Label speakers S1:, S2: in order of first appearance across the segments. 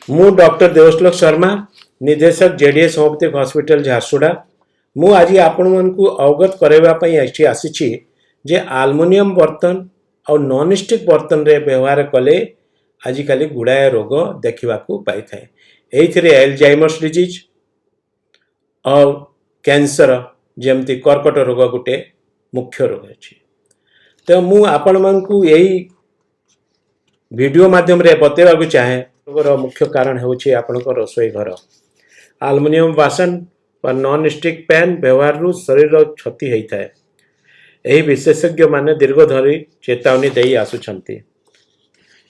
S1: मु डॉक्टर देवश्लोक शर्मा निर्देशक JDS homeopathic hospital Jharsuguda. मु आज आपण मन को अवगत करबा पई आसी जे आल्युमिनियम बर्तन और नॉन स्टिक बर्तन रे व्यवहार कले आजिकल गुड़ाए रोग देखा पाई था। एथिरे एल्जाइमर्स डिजीज और कैंसर जमती कर्कट रोग गोटे मुख्य रोग अच्छी। तो मु आपण मन को यही वीडियो माध्यम रे बतेबा चाहे रोगर मुख्य कारण होछि आपनकर रसोई घर। आल्युमिनियम बासन व नॉन स्टिक पैन व्यवहार रु शरीर क्षति होता है। यही विशेषज्ञ माने दीर्घ धरी चेतावनी दे आसुछंती।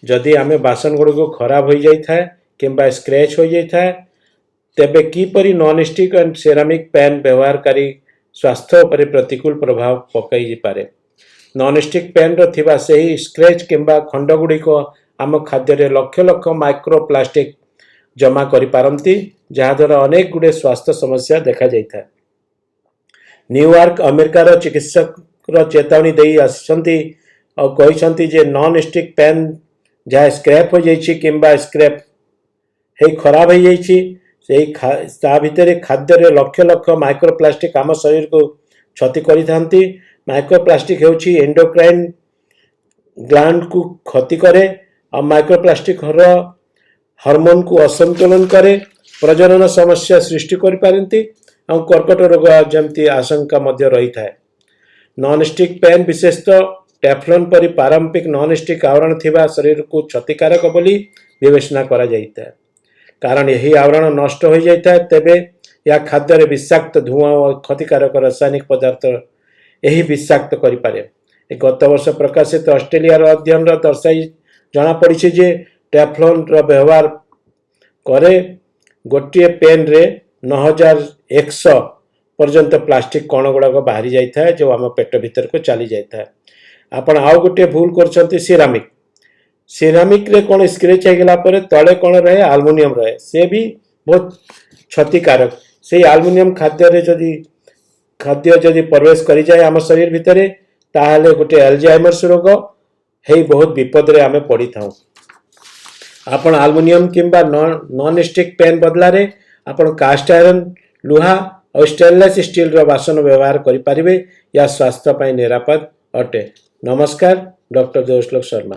S1: जदि आमे बासन गुड़ को खराब हो जाता है किंबा स्क्रैच हो जाता है तेबे किपरि non stick and ceramic pan व्यवहारकारी स्वास्थ्य पर प्रतिकूल प्रभाव पकई पारे। नॉन स्टिक पैन थिबा सही स्क्रैच किंबा खंड गुड़िक आम खाद्य लक्ष लक्ष माइक्रोप्लास्टिक जमा करि पारंती, जहाद्वारा अनेक गुड़े स्वास्थ्य समस्या देखा जाता है। न्यूयॉर्क अमेरिकार चिकित्सक चेतावनी दे आसछंती और कहते जे नॉन स्टिक पैन जहाँ स्क्रैप हो जाइए किंबा स्क्रैप है खराब हो जाइए भितर खाद्य लक्ष लक्ष माइक्रोप्लास्टिक आम शरीर को क्षति करिथांती। माइक्रोप्लास्टिक होची एंडोक्राइन ग्लैंड को क्षति करे और माइक्रोप्लास्टिक हार्मोन को असंतुलन करे, प्रजनन समस्या सृष्टि कर पारती और कर्कट रोग जमती आशंका मध्य रही था। नॉन स्टिक पैन विशेषतः टेफ्लॉन परि पारंपरिक नॉन स्टिक आवरण थिबा शरीर को क्षतिकारक बोली विवेचना करा जाता है। कारण यही आवरण नष्ट हो जाता है तेबे या खाद्य विषाक्त धुआं और क्षतिकारक रासायनिक पदार्थ यही विषाक्त करें। गत वर्ष प्रकाशित ऑस्ट्रेलिया अध्ययन दर्शाई जना पड़ी जे टेफ्लॉन व्यवहार करे गोटे पेन रे 9100 पर्यंत प्लास्टिक कण गुड़ाक बाहरी जाता है जो आम पेट भीतर को चली जाता है। आपण आउ गोटे भूल कर सिरामिक सिरामिक रे कौन स्क्रेच होगला तले कौन रहे आल्युमिनियम रहे, से भी बहुत क्षतिकारक। से आल्युमिनियम खाद्य जदि प्रवेश करि जाए आम शरीर भितर ताहले गोटे एल्जाइमर्स रोग है बहुत विपद रे आमे पड़ी था। आपण आल्युमिनियम किंबा नॉन स्टिक पैन बदला रे आपण कास्ट आयरन लुहा और स्टेनलेस स्टील रो बासन व्यवहार करि परिबे या स्वास्थ्य पाई निरापद अटे। नमस्कार, doctor Debashlok Sharma.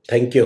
S1: Thank you.